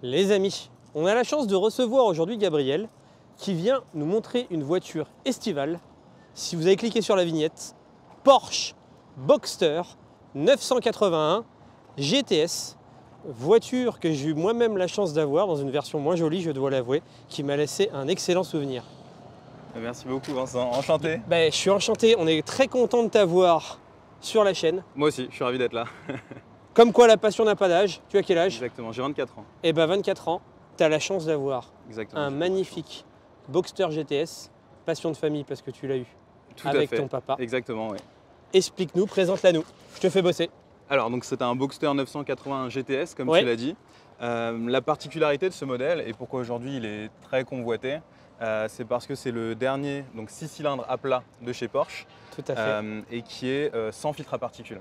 Les amis, on a la chance de recevoir aujourd'hui Gabriel qui vient nous montrer une voiture estivale. Si vous avez cliqué sur la vignette, Porsche Boxster 981 GTS, voiture que j'ai eu moi-même la chance d'avoir dans une version moins jolie, je dois l'avouer, qui m'a laissé un excellent souvenir. Merci beaucoup Vincent, enchanté. Je suis enchanté, on est très content de t'avoir sur la chaîne. Moi aussi, je suis ravi d'être là. Comme quoi la passion n'a pas d'âge. Tu as quel âge? Exactement, j'ai 24 ans. Eh ben 24 ans, tu as la chance d'avoir Exactement. un magnifique Boxster GTS, passion de famille parce que tu l'as eu Tout à avec fait. ton papa. Exactement, oui. Explique-nous, présente-la nous, je te fais bosser. Alors, donc c'est un Boxster 981 GTS, comme Ouais. tu l'as dit. La particularité de ce modèle, et pourquoi aujourd'hui il est très convoité, c'est parce que c'est le dernier, donc 6 cylindres à plat de chez Porsche, Tout à fait. et qui est sans filtre à particules.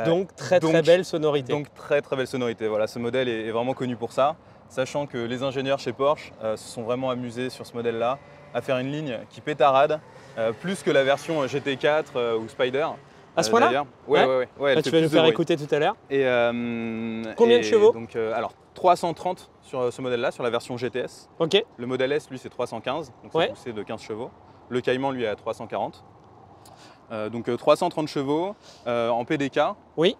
Donc très belle sonorité. Donc très belle sonorité. Voilà, ce modèle est vraiment connu pour ça, sachant que les ingénieurs chez Porsche se sont vraiment amusés sur ce modèle-là à faire une ligne qui pétarade, plus que la version GT4 ou Spider. À ce point-là? Ouais. Là, tu vas nous faire écouter tout à l'heure. Combien de chevaux? Donc, alors 330 sur ce modèle-là, sur la version GTS. Ok. Le modèle S, lui, c'est 315, donc c'est poussé de 15 chevaux. Le Cayman, lui, est à 340. Donc 330 chevaux en PDK. Oui.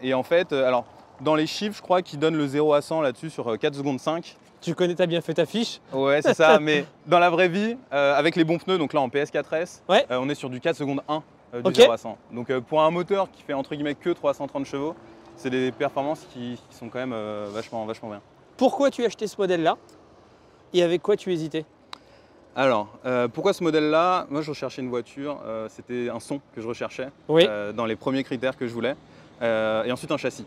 Et en fait, alors dans les chiffres, je crois qu'ils donnent le 0 à 100 là-dessus sur 4 secondes 5. Tu connais, t'as bien fait ta fiche. Ouais, c'est ça, mais dans la vraie vie, avec les bons pneus, donc là en PS4S, Ouais. on est sur du 4 secondes 1 du Ok. 0 à 100. Donc pour un moteur qui fait entre guillemets que 330 chevaux, c'est des performances qui sont quand même vachement bien. Pourquoi tu as acheté ce modèle-là et avec quoi tu hésitais? Alors, pourquoi ce modèle-là? Moi, je recherchais une voiture, c'était un son que je recherchais, Oui. dans les premiers critères que je voulais, et ensuite un châssis.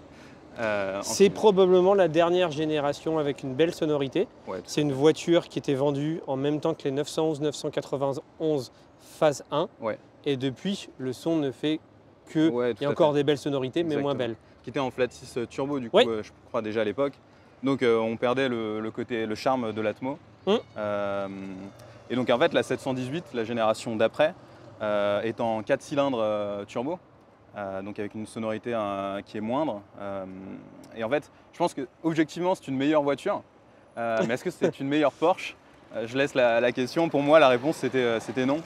C'est probablement la dernière génération avec une belle sonorité. Ouais, C'est une voiture qui était vendue en même temps que les 911-991 phase 1. Ouais. Et depuis, le son ne fait que... Ouais, Il y a encore des belles sonorités, mais moins Exactement. belles. Qui était en flat 6 turbo, du coup, Ouais. je crois déjà à l'époque. Donc on perdait le charme de l'Atmo. Et donc en fait, la 718, la génération d'après, est en 4 cylindres turbo. Donc avec une sonorité qui est moindre. Et en fait, je pense que objectivement, c'est une meilleure voiture. Mais est-ce que c'est une meilleure Porsche? Je laisse la question. Pour moi, la réponse c'était non.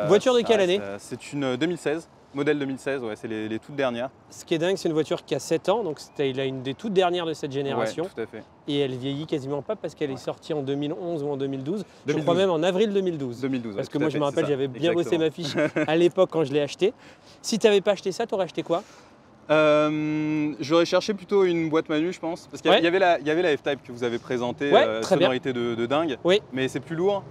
Voiture de quelle année? C'est une 2016, modèle 2016, ouais, c'est les toutes dernières. Ce qui est dingue, c'est une voiture qui a 7 ans, donc il a une des toutes dernières de cette génération. Ouais, tout à fait. Et elle vieillit quasiment pas parce qu'elle est sortie en 2011 ou en 2012. Je 2012. crois même en avril 2012. 2012, Parce ouais, que tout moi, à je fait, me rappelle, c'est ça. j'avais bien bossé Exactement. ma fiche à l'époque quand je l'ai acheté. Si tu n'avais pas acheté ça, tu aurais acheté quoi? J'aurais cherché plutôt une boîte manu, je pense. Parce qu'il y avait la F-Type que vous avez présentée, Ouais, très sonorité de dingue. Oui. Mais c'est plus lourd.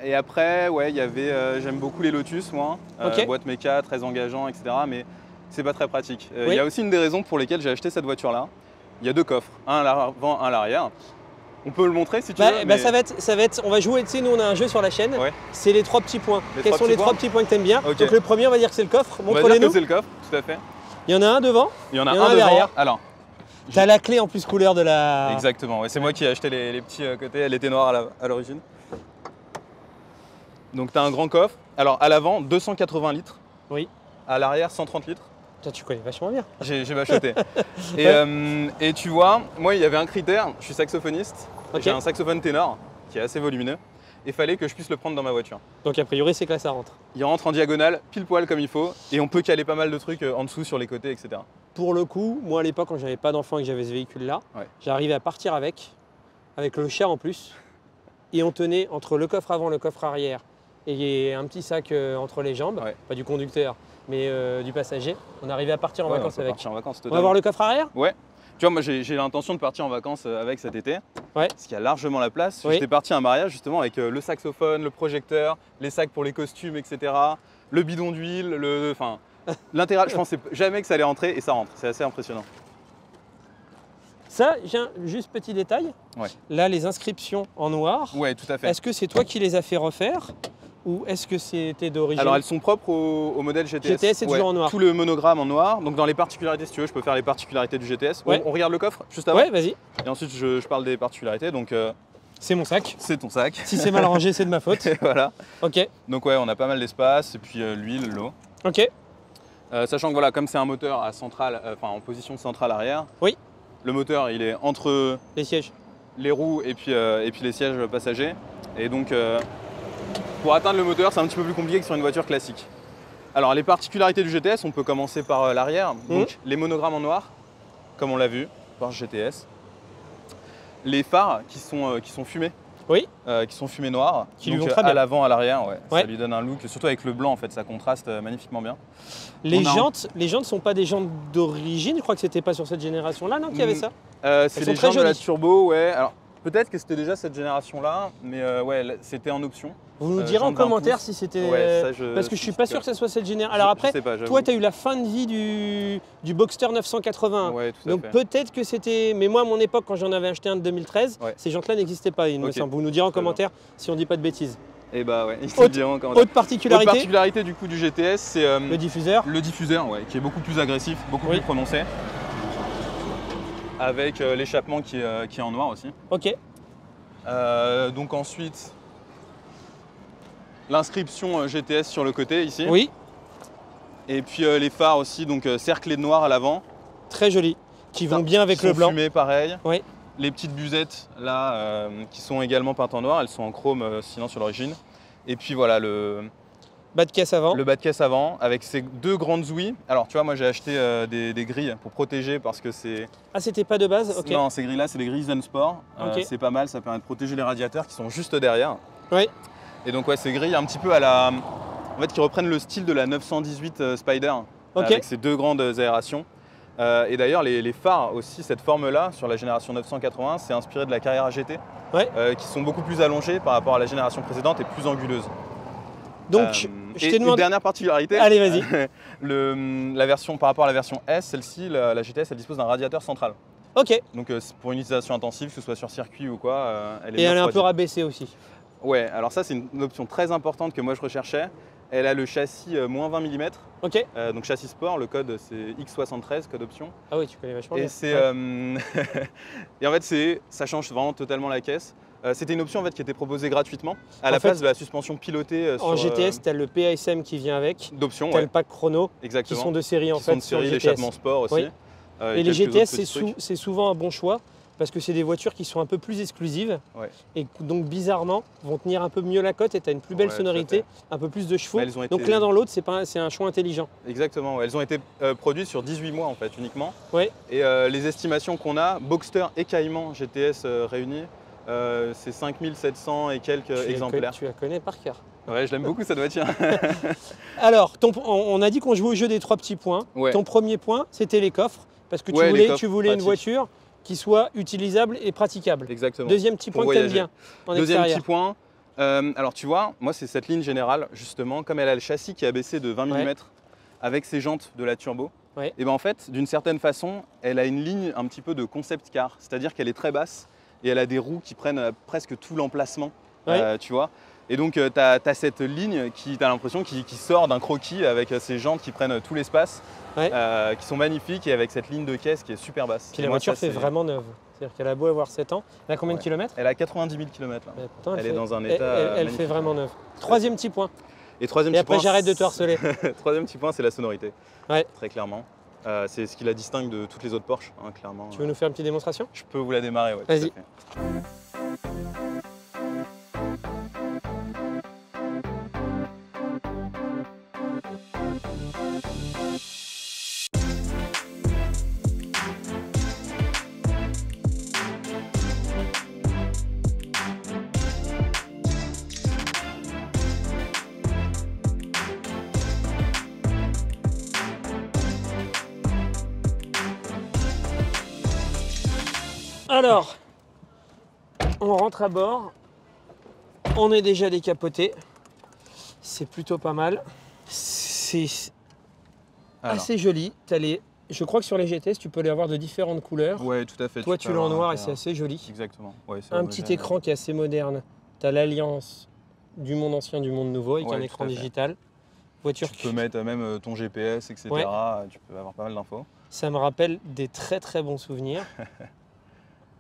Et après, ouais, il y avait, j'aime beaucoup les Lotus, moi. Ok. Boîte méca, très engageant, etc. Mais c'est pas très pratique. Il Oui. y a aussi une des raisons pour lesquelles j'ai acheté cette voiture-là. Il y a deux coffres, un à l'avant, un à l'arrière. On peut le montrer si tu veux. Mais... ça va être, on va jouer, tu sais, nous on a un jeu sur la chaîne, Ouais. c'est les 3 petits points. Les Quels trois sont petits les points 3 petits points que tu aimes bien? Ok. Donc le premier, on va dire que c'est le coffre, On va dire que montre-les-nous. c'est le coffre, tout à fait. Il y en a un devant, Il y en a Il y en a un un devant. derrière. Alors, tu as la clé en plus couleur de la... exactement, ouais, c'est moi qui ai acheté les petits côtés, elle était noire à l'origine. Donc tu as un grand coffre. Alors à l'avant, 280 litres. Oui. À l'arrière, 130 litres. Toi, tu connais vachement bien. J'ai bachoté. Et tu vois, moi il y avait un critère, je suis saxophoniste. Ok. J'ai un saxophone ténor qui est assez volumineux. Et fallait que je puisse le prendre dans ma voiture. Donc a priori, c'est que là, ça rentre. Il rentre en diagonale, pile poil comme il faut. Et on peut caler pas mal de trucs en dessous, sur les côtés, etc. Pour le coup, moi à l'époque, quand j'avais pas d'enfant et que j'avais ce véhicule-là, Ouais. j'arrivais à partir avec le chat en plus. Et on tenait entre le coffre avant et le coffre arrière et un petit sac entre les jambes, Ouais. pas du conducteur, mais du passager. On arrivait à partir en Ouais, vacances on peut avec. partir en vacances, On va totalement. voir le coffre arrière? Ouais. Tu vois, moi j'ai l'intention de partir en vacances avec cet été. Ouais. Parce qu'il y a largement la place. Oui. J'étais parti à un mariage justement avec le saxophone, le projecteur, les sacs pour les costumes, etc. Le bidon d'huile, enfin l'intégral. Je pensais jamais que ça allait rentrer et ça rentre. C'est assez impressionnant. Ça, juste petit détail. Ouais. Là, les inscriptions en noir. Ouais, tout à fait. Est-ce que c'est toi qui les as fait refaire ou est-ce que c'était d'origine? Alors elles sont propres au modèle GTS. GTS, c'est toujours en noir. Tout le monogramme en noir. Donc dans les particularités, si tu veux, je peux faire les particularités du GTS. Ouais. On regarde le coffre juste avant. Ouais, vas-y. Et ensuite je parle des particularités. Donc C'est mon sac. c'est ton sac. Si c'est mal rangé, c'est de ma faute. Et voilà. Ok. Donc ouais, on a pas mal d'espace et puis l'huile, l'eau. Ok. Sachant que voilà, comme c'est un moteur à centrale, en position centrale arrière, Oui. Le moteur, il est entre Les sièges. les roues et puis les sièges passagers. Et donc, pour atteindre le moteur, c'est un petit peu plus compliqué que sur une voiture classique. Alors, les particularités du GTS, on peut commencer par l'arrière. Donc, les monogrammes en noir, comme on l'a vu, Porsche GTS. Les phares qui sont fumés. Oui. Qui sont fumés noirs. Qui lui donc, vont très bien. à l'avant, à l'arrière, Ouais. ça lui donne un look, surtout avec le blanc en fait, ça contraste magnifiquement bien. Les jantes ne sont pas des jantes d'origine, je crois que c'était pas sur cette génération-là, non, qu'il y avait ça? C'est les jantes de la turbo, ouais. Alors, peut-être que c'était déjà cette génération-là, mais ouais, c'était en option. Vous nous direz en commentaire si c'était. Ouais, parce que je suis pas sûr que ça soit cette génération. Alors après, toi, tu as eu la fin de vie du Boxster 980. Ouais, tout à donc fait. peut-être que c'était. Mais moi, à mon époque, quand j'en avais acheté un de 2013, ouais. Ces jantes-là n'existaient pas, il me semble. Vous nous direz en commentaire si on dit pas de bêtises. Et bah ouais, ils te diront en commentaire. Autre particularité. Autre particularité du coup du GTS, c'est le diffuseur. Le diffuseur, ouais, qui est beaucoup plus agressif, beaucoup plus prononcé. Avec l'échappement qui est en noir aussi. Ok. Donc ensuite, l'inscription GTS sur le côté ici. Oui. Et puis les phares aussi, donc cerclés de noir à l'avant. Très joli. Qui vont bien avec le blanc. Fumés pareil. Oui. Les petites busettes là, qui sont également peintes en noir, elles sont en chrome sinon sur l'origine. Et puis voilà le bas de caisse avant. Le bas de caisse avant avec ces deux grandes ouïes. Alors tu vois, moi j'ai acheté des grilles pour protéger parce que c'est. Ah, c'était pas de base? Ok. Non, ces grilles là, c'est des grilles Zen Sport. Okay. C'est pas mal, ça permet de protéger les radiateurs qui sont juste derrière. Oui. Et donc ouais, ces grilles un petit peu à la. En fait, qui reprennent le style de la 918 Spider. Okay. Avec ces deux grandes aérations. Et d'ailleurs, les phares aussi, cette forme-là, sur la génération 980, c'est inspiré de la Carrera GT, qui sont beaucoup plus allongées par rapport à la génération précédente et plus anguleuses. Donc, je t'ai demandé... Une dernière particularité, allez, vas-y. La version, par rapport à la version S, celle-ci, la GTS, elle dispose d'un radiateur central. Ok. Donc pour une utilisation intensive, que ce soit sur circuit ou quoi, elle est un peu rabaissée aussi. Ouais, alors ça, c'est une option très importante que moi je recherchais. Elle a le châssis moins 20 mm. Ok. Donc châssis sport, le code c'est X73, code option. Ah oui, tu connais vachement bien. Et c'est et en fait ça change vraiment totalement la caisse. C'était une option en fait qui était proposée gratuitement à la place de la suspension pilotée. En GTS, tu as le PASM qui vient avec. D'option. Tu as le pack chrono. Exactement. Qui sont de série en fait. Qui sont de série, l'échappement sport aussi. Oui. Et les GTS, c'est souvent un bon choix. Parce que c'est des voitures qui sont un peu plus exclusives et donc bizarrement vont tenir un peu mieux la côte et tu as une plus belle sonorité, un peu plus de chevaux. Donc l'un dans l'autre, c'est un choix intelligent. Exactement, ouais. Elles ont été produites sur 18 mois en fait uniquement. Ouais. Et les estimations qu'on a, Boxster et Cayman GTS réunis, c'est 5700 et quelques exemplaires. Tu la connais par cœur. Ouais, je l'aime beaucoup cette voiture. Alors, on a dit qu'on jouait au jeu des 3 petits points. Ouais. Ton premier point, c'était les coffres. Parce que tu voulais une voiture qui soit utilisable et praticable. Exactement. Deuxième petit point que tu aimes bien en Deuxième extérieur. petit point, alors tu vois, moi c'est cette ligne générale, justement, comme elle a le châssis qui a baissé de 20 mm avec ses jantes de la turbo, et ben en fait, d'une certaine façon, elle a une ligne un petit peu de concept car, c'est-à-dire qu'elle est très basse et elle a des roues qui prennent presque tout l'emplacement, tu vois. Et donc tu as cette ligne qui, tu as l'impression, qui sort d'un croquis avec ces jantes qui prennent tout l'espace. Qui sont magnifiques et avec cette ligne de caisse qui est super basse. Puis la voiture fait vraiment neuve. C'est-à-dire qu'elle a beau avoir 7 ans. Elle a combien de kilomètres? Elle a 90 000 km. Là. Attends, elle est dans un état. Elle fait vraiment neuve. Troisième petit point. Et après, j'arrête de te harceler. Troisième petit point, c'est la sonorité. Ouais. Très clairement. C'est ce qui la distingue de toutes les autres Porsche, hein, clairement. Tu veux nous faire une petite démonstration? Je peux vous la démarrer, ouais. Vas-y. Alors, on rentre à bord, on est déjà décapoté, c'est plutôt pas mal, c'est assez joli. Je crois que sur les GTS, tu peux les avoir de différentes couleurs. Ouais, tout à fait. Toi, tu l'as en noir et c'est assez joli. Exactement. Ouais, un petit écran qui est assez moderne. Tu as l'alliance du monde ancien, du monde nouveau avec un écran digital. Voiture tu peux mettre même ton GPS, etc. Ouais. Tu peux avoir pas mal d'infos. Ça me rappelle des très très bons souvenirs.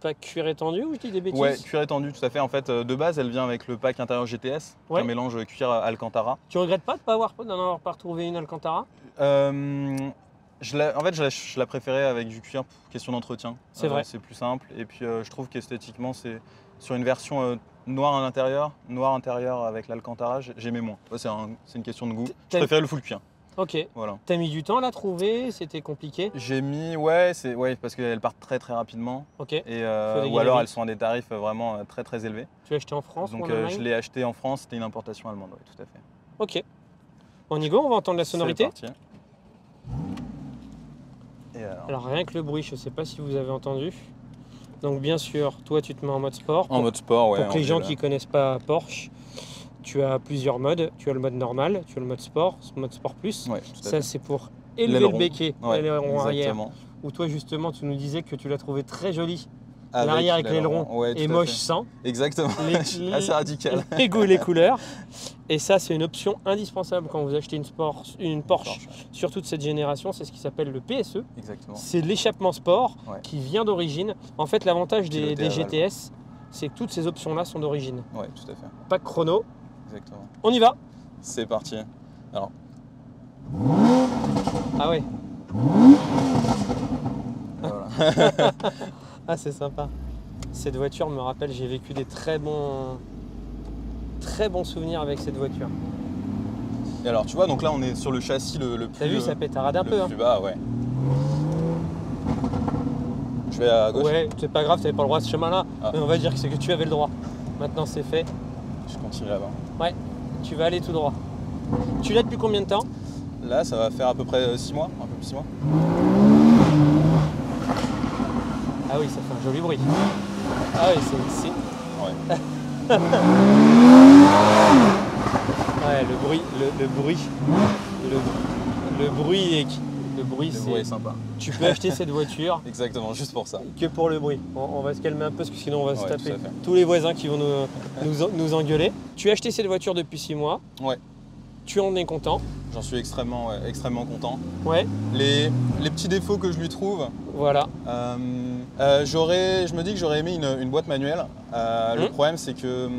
Pas cuir étendu ou je dis des bêtises? Ouais, cuir étendu, tout à fait. En fait, de base, elle vient avec le pack intérieur GTS, un mélange cuir Alcantara. Tu regrettes pas de n'en avoir pas retrouvé une Alcantara? En fait, je la préférais avec du cuir pour question d'entretien. C'est vrai. C'est plus simple. Et puis, je trouve qu'esthétiquement, c'est sur une version noire à l'intérieur, noir intérieur avec l'alcantara, j'aimais moins. Ouais, c'est une question de goût. Je préférais le full cuir. Ok. Voilà. T'as mis du temps à la trouver? C'était compliqué? J'ai mis, parce qu'elles partent très très rapidement. Ok. Et, ou alors elles sont à des tarifs vraiment très très élevés. Tu l'as acheté en France? Donc ou en Allemagne? je l'ai acheté en France, c'était une importation allemande, oui, tout à fait. Ok. On y go, on va entendre la sonorité? C'est parti. Et alors rien que le bruit, je ne sais pas si vous avez entendu. Donc bien sûr, toi tu te mets en mode sport. En mode sport, ouais. Pour les gens qui ne connaissent pas Porsche, tu as plusieurs modes. Tu as le mode normal, tu as le mode sport plus. Ouais, ça c'est pour élever le béquet, l'aileron arrière. Où toi justement tu nous disais que tu l'as trouvé très joli. L'arrière avec l'aileron et moche sans. Exactement, assez radical. Les goûts et les couleurs. Et ça, c'est une option indispensable quand vous achetez une Porsche, surtout de cette génération. C'est ce qui s'appelle le PSE. Exactement. C'est l'échappement sport qui vient d'origine. En fait, l'avantage des GTS, c'est que toutes ces options-là sont d'origine. Oui, tout à fait. Pas de chrono. Exactement. On y va. C'est parti. Alors. Ah ouais. Voilà. Ah, c'est sympa. Cette voiture me rappelle, j'ai vécu des très bons souvenirs avec cette voiture. Et alors, tu vois, donc là, on est sur le châssis le plus... T'as vu, ça pétarade un peu. Le plus bas, ouais. Je vais à gauche. Ouais, c'est pas grave, t'avais pas le droit à ce chemin-là. Ah. Mais on va dire que c'est que tu avais le droit. Maintenant, c'est fait. Je continue là-bas. Ouais, tu vas aller tout droit. Tu l'as depuis combien de temps? Là, ça va faire à peu près 6 mois, un peu plus 6 mois. Ah oui, ça fait un joli bruit. Ah oui, c'est... Ouais. Ouais, le bruit, c'est sympa. Tu peux acheter cette voiture. Exactement, juste pour ça. Que pour le bruit. On va se calmer un peu parce que sinon on va se taper tout à fait. tous les voisins qui vont nous engueuler. Tu as acheté cette voiture depuis 6 mois. Ouais. Tu en es content? J'en suis extrêmement content. Ouais. Les petits défauts que je lui trouve. Voilà. Je me dis que j'aurais aimé une boîte manuelle. Le problème, c'est que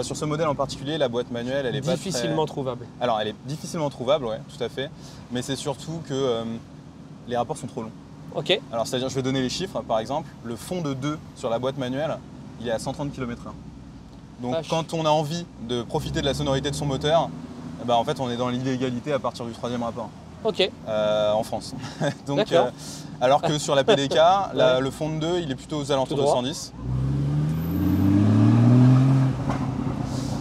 sur ce modèle en particulier, la boîte manuelle, elle est difficilement trouvable. Alors, elle est difficilement trouvable, ouais, tout à fait. Mais c'est surtout que les rapports sont trop longs. Ok. Alors, c'est-à-dire, je vais donner les chiffres, par exemple. Le fond de 2 sur la boîte manuelle, il est à 130 km/h. Donc, quand on a envie de profiter de la sonorité de son moteur, en fait, on est dans l'illégalité à partir du 3e rapport. Ok. En France. Donc, alors que sur la PDK, le fond de 2, il est plutôt aux alentours de 110.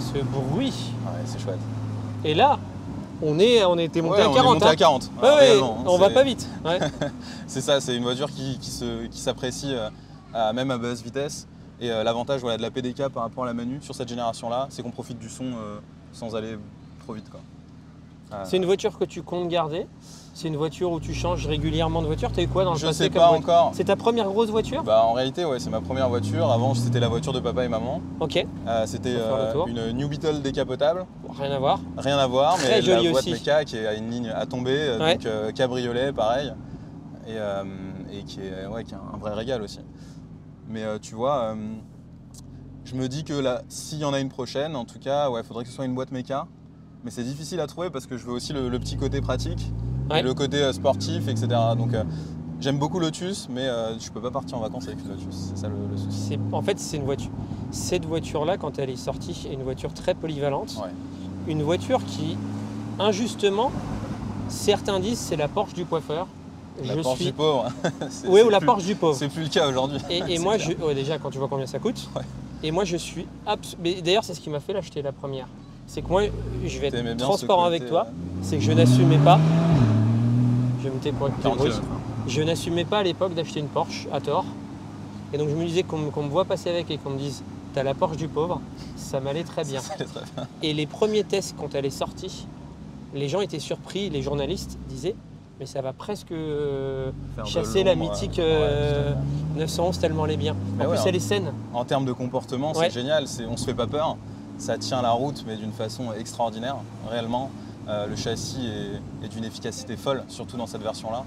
Ce bruit. Ouais, c'est chouette. Et là, on était monté à 40. On est monté à 40. On va pas vite. Ouais. C'est ça, c'est une voiture qui s'apprécie même à basse vitesse. Et l'avantage de la PDK par rapport à la Manu sur cette génération-là, c'est qu'on profite du son sans aller trop vite, quoi. C'est une voiture que tu comptes garder? C'est une voiture où tu changes régulièrement de voiture? Tu as eu quoi dans le passé? Je sais pas encore. C'est ta première grosse voiture? En réalité, ouais, c'est ma première voiture. Avant, c'était la voiture de papa et maman. Ok. C'était une New Beetle décapotable. Rien à voir. Rien à voir, très mais la boîte aussi. méca qui a une ligne à tomber, donc cabriolet, pareil. Et qui est un vrai régal aussi. Mais tu vois, je me dis que s'il y en a une prochaine, en tout cas, il faudrait que ce soit une boîte méca. Mais c'est difficile à trouver parce que je veux aussi le petit côté pratique, et le côté sportif, etc. Donc j'aime beaucoup Lotus, mais je peux pas partir en vacances avec une Lotus, c'est ça le souci. En fait, c'est une voiture. Cette voiture-là, quand elle est sortie, est une voiture très polyvalente. Ouais. Une voiture qui, injustement, certains disent c'est la Porsche du coiffeur. La Porsche du pauvre. Oui, ou la Porsche du pauvre. C'est plus le cas aujourd'hui. Et moi, déjà, quand tu vois combien ça coûte, et moi je suis... Mais d'ailleurs, c'est ce qui m'a fait l'acheter la première. C'est que moi, je vais être transparent avec toi, c'est que je n'assumais pas, je vais me tais pour écouter le bruit, je n'assumais pas à l'époque d'acheter une Porsche à tort. Et donc je me disais qu'on me voit passer avec et qu'on me dise t'as la Porsche du pauvre, ça m'allait très bien. Ça allait très bien. Et les premiers tests quand elle est sortie, les gens étaient surpris, les journalistes disaient mais ça va presque chasser la mythique 911 tellement elle est bien. En plus elle est saine. En termes de comportement, c'est génial, on se fait pas peur. Ça tient la route, mais d'une façon extraordinaire, réellement. Le châssis est d'une efficacité folle, surtout dans cette version-là.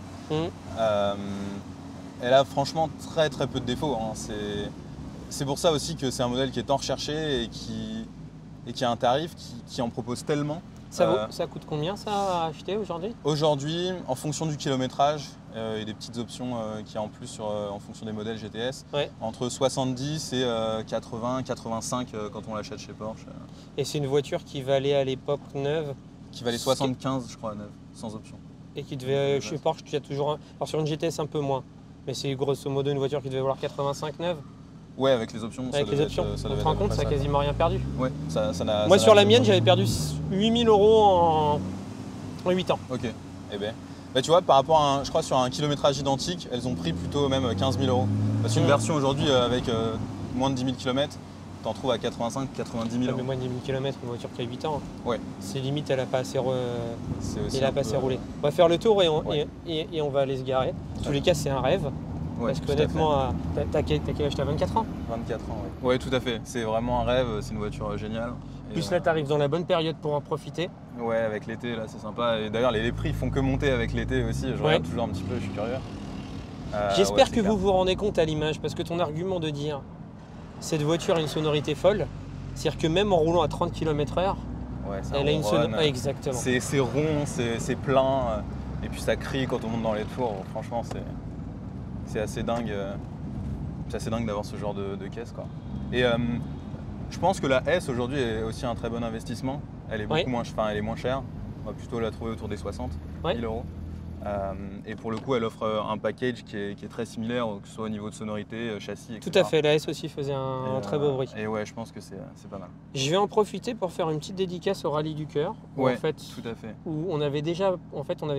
Elle a franchement très très peu de défauts. Hein. C'est pour ça aussi que c'est un modèle qui est tant recherché et qui a un tarif qui en propose tellement Ça coûte combien ça à acheter aujourd'hui? Aujourd'hui, en fonction du kilométrage et des petites options qu'il y a en plus en fonction des modèles GTS, entre 70 et 80, 85 quand on l'achète chez Porsche. Et c'est une voiture qui valait à l'époque neuve? Qui valait 75 je crois, neuve, sans option. Et qui devait, chez Porsche, il y a toujours alors sur une GTS un peu moins, mais c'est grosso modo une voiture qui devait valoir 85 neuve? Ouais, avec les options. Avec les options. On te rend compte, ça n'a quasiment rien perdu. Ouais, ça n'a. Moi, sur la mienne, j'avais perdu 8000 € en 8 ans. Ok. Eh ben, bah, tu vois, par rapport à je crois sur un kilométrage identique, elles ont pris plutôt même 15 000 €. Parce qu'une version aujourd'hui avec moins de 10 000 km, t'en trouves à 85, 90 000 €. Mais moins de 10 000 km, une voiture qui a 8 ans. Ouais. C'est limite, elle n'a pas assez, roulé. On va faire le tour et on va aller se garer. En tous les cas, c'est un rêve. Ouais, parce qu'honnêtement, t'as quel âge? T'as 24 ans? 24 ans, oui. Ouais, tout à fait. C'est vraiment un rêve, c'est une voiture géniale. Et plus là, t'arrives dans la bonne période pour en profiter. Ouais, avec l'été, là, c'est sympa. Et d'ailleurs, les prix font que monter avec l'été aussi. Je regarde toujours un petit peu, je suis curieux. J'espère que vous vous rendez compte à l'image, parce que ton argument de dire cette voiture a une sonorité folle, c'est-à-dire que même en roulant à 30 km/h, elle a une sonorité. Exactement. C'est rond, c'est plein, et puis ça crie quand on monte dans les tours. Franchement, c'est assez dingue. C'est assez dingue d'avoir ce genre de caisse, quoi. Et je pense que la S aujourd'hui est aussi un très bon investissement. Elle est beaucoup moins, elle est moins chère. On va plutôt la trouver autour des 60 000 €. Et pour le coup, elle offre un package qui est très similaire, que ce soit au niveau de sonorité, châssis, etc. Tout à fait, la S aussi faisait un très beau bruit. Et ouais, je pense que c'est pas mal. Je vais en profiter pour faire une petite dédicace au Rallye du Cœur. Ouais, en fait, tout à fait. Où on avait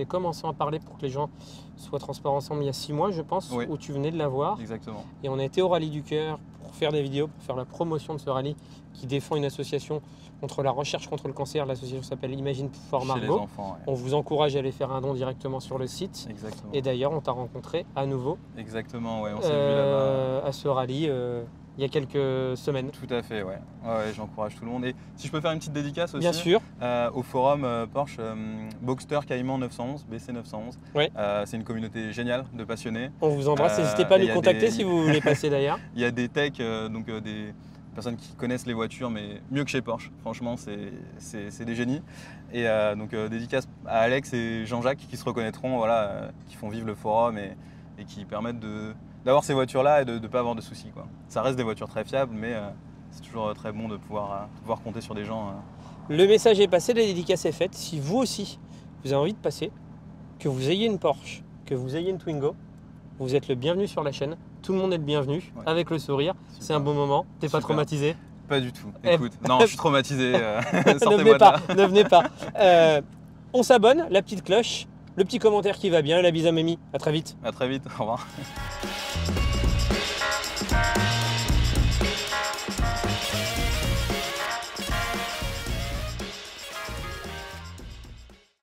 commencé à en parler pour que les gens soient transparents ensemble il y a 6 mois, je pense, où tu venais de la voir. Exactement. Et on a été au Rallye du Cœur pour faire des vidéos, pour faire la promotion de ce rallye qui défend une association contre la recherche contre le cancer. L'association s'appelle Imagine for Margot. Enfants, On vous encourage à aller faire un don directement sur le site. Exactement. Et d'ailleurs, on t'a rencontré à nouveau. Exactement, ouais, on s'est vu là-bas. À ce rallye il y a quelques semaines. Tout à fait, ouais. Ouais, j'encourage tout le monde. Et si je peux faire une petite dédicace aussi. Bien sûr. Au forum Porsche Boxster Cayman 911, BC 911. Ouais. C'est une communauté géniale de passionnés. On vous embrasse. N'hésitez pas à nous contacter si vous voulez passer d'ailleurs. Il y a des techs, donc des personnes qui connaissent les voitures, mais mieux que chez Porsche. Franchement, c'est des génies. Et donc dédicace à Alex et Jean-Jacques qui se reconnaîtront, voilà, qui font vivre le forum et qui permettent d'avoir ces voitures-là et de ne pas avoir de soucis, quoi. Ça reste des voitures très fiables, mais c'est toujours très bon de pouvoir compter sur des gens. Le message est passé, la dédicace est faite. Si vous aussi, vous avez envie de passer, que vous ayez une Porsche, que vous ayez une Twingo, vous êtes le bienvenu sur la chaîne. Tout le monde est le bienvenu, avec le sourire. C'est un bon moment. T'es pas traumatisé? Pas du tout. Écoute, non, je suis traumatisé. Ne venez pas, ne venez pas. On s'abonne, la petite cloche, le petit commentaire qui va bien, la bise à Mémi. À très vite. À très vite, au revoir.